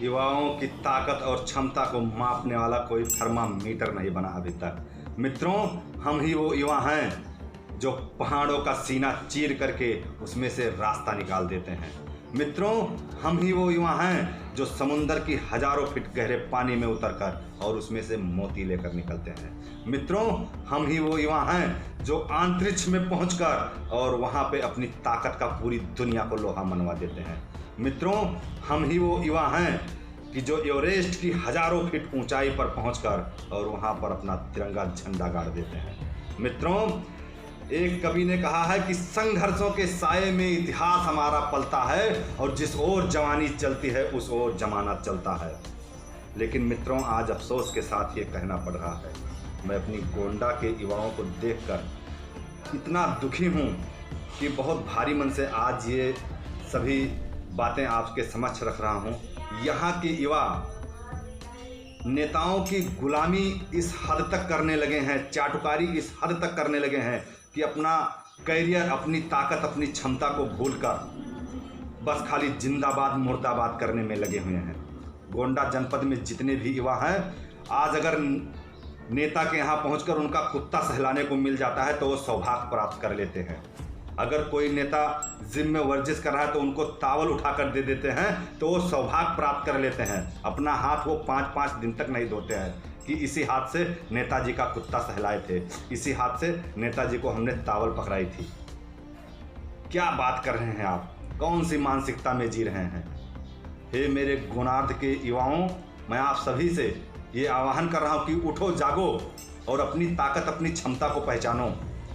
युवाओं की ताकत और क्षमता को मापने वाला कोई थर्मामीटर नहीं बना अभी तक। मित्रों, हम ही वो युवा हैं जो पहाड़ों का सीना चीर करके उसमें से रास्ता निकाल देते हैं। मित्रों, हम ही वो युवा हैं जो समुंदर की हजारों फीट गहरे पानी में उतरकर और उसमें से मोती लेकर निकलते हैं। मित्रों, हम ही वो युवा हैं जो अंतरिक्ष में पहुंचकर और वहां पे अपनी ताकत का पूरी दुनिया को लोहा मनवा देते हैं। मित्रों, हम ही वो युवा हैं कि जो एवरेस्ट की हजारों फीट ऊंचाई पर पहुंचकर और वहां पर अपना तिरंगा झंडा गाड़ देते हैं। मित्रों, एक कवि ने कहा है कि संघर्षों के साये में इतिहास हमारा पलता है और जिस ओर जवानी चलती है उस ओर जमाना चलता है। लेकिन मित्रों, आज अफसोस के साथ ये कहना पड़ रहा है, मैं अपनी गोंडा के युवाओं को देखकर इतना दुखी हूँ कि बहुत भारी मन से आज ये सभी बातें आपके समक्ष रख रहा हूँ। यहाँ के युवा नेताओं की गुलामी इस हद तक करने लगे हैं, चाटुकारी इस हद तक करने लगे हैं कि अपना कैरियर, अपनी ताकत, अपनी क्षमता को भूलकर बस खाली जिंदाबाद मुर्दाबाद करने में लगे हुए हैं। गोंडा जनपद में जितने भी युवा हैं, आज अगर नेता के यहाँ पहुंचकर उनका कुत्ता सहलाने को मिल जाता है तो वो सौभाग्य प्राप्त कर लेते हैं। अगर कोई नेता जिम में वर्जिश कर रहा है तो उनको तावल उठाकर दे देते हैं तो वो सौभाग्य प्राप्त कर लेते हैं। अपना हाथ वो 5-5 दिन तक नहीं धोते हैं कि इसी हाथ से नेताजी का कुत्ता सहलाए थे, इसी हाथ से नेताजी को हमने तावल पकड़ाई थी। क्या बात कर रहे हैं आप? कौन सी मानसिकता में जी रहे हैं? हे मेरे गोनार्ध के युवाओं, मैं आप सभी से ये आह्वान कर रहा हूँ कि उठो, जागो और अपनी ताकत, अपनी क्षमता को पहचानो,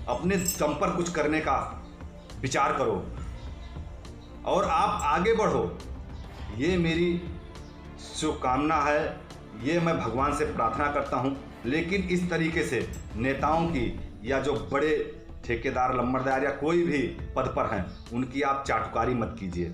अपने दम पर कुछ करने का विचार करो और आप आगे बढ़ो। ये मेरी शुभकामना है, ये मैं भगवान से प्रार्थना करता हूँ। लेकिन इस तरीके से नेताओं की या जो बड़े ठेकेदार, लम्बरदार या कोई भी पद पर हैं, उनकी आप चाटुकारी मत कीजिए,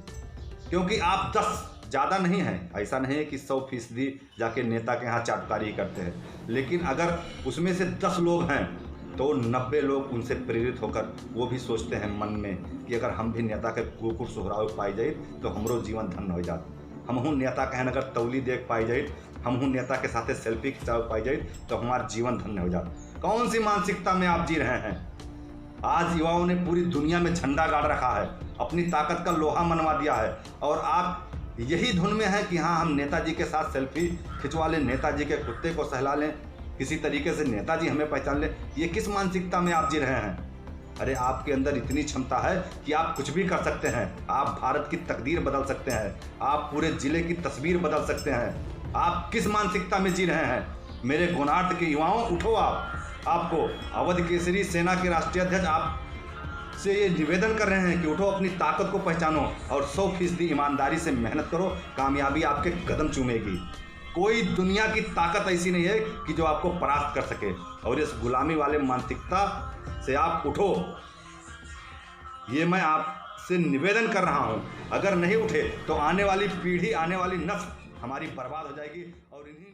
क्योंकि आप 10 ज़्यादा नहीं हैं। ऐसा नहीं है कि 100% जाके नेता के यहाँ चाटुकारी ही करते हैं, लेकिन अगर उसमें से 10 लोग हैं तो 90 लोग उनसे प्रेरित होकर वो भी सोचते हैं मन में कि अगर हम भी नेता के कुकुर सुहराव पाई जाए तो हमरो जीवन धन्य हो जात। हम हूँ नेता कहन अगर तौली देख पाई जाए, हम हूँ नेता के साथ सेल्फी खिंचाव पाई जाए तो हमारा जीवन धन्य हो जात। कौन सी मानसिकता में आप जी रहे हैं? आज युवाओं ने पूरी दुनिया में झंडा गाड़ रखा है, अपनी ताकत का लोहा मनवा दिया है और आप यही धुन में है कि हाँ, हम नेताजी के साथ सेल्फी खिंचवा लें, नेताजी के कुत्ते को सहला लें, किसी तरीके से नेताजी हमें पहचान ले। ये किस मानसिकता में आप जी रहे हैं? अरे आपके अंदर इतनी क्षमता है कि आप कुछ भी कर सकते हैं। आप भारत की तकदीर बदल सकते हैं, आप पूरे जिले की तस्वीर बदल सकते हैं। आप किस मानसिकता में जी रहे हैं? मेरे गोनार्ध के युवाओं, उठो। आपको अवध केसरी सेना के राष्ट्रीय अध्यक्ष आप से ये निवेदन कर रहे हैं कि उठो, अपनी ताकत को पहचानो और 100% ईमानदारी से मेहनत करो। कामयाबी आपके कदम चूमेगी। कोई दुनिया की ताकत ऐसी नहीं है कि जो आपको परास्त कर सके और इस गुलामी वाले मानसिकता से आप उठो, ये मैं आपसे निवेदन कर रहा हूं। अगर नहीं उठे तो आने वाली पीढ़ी, आने वाली नस्ल हमारी बर्बाद हो जाएगी और इन्हीं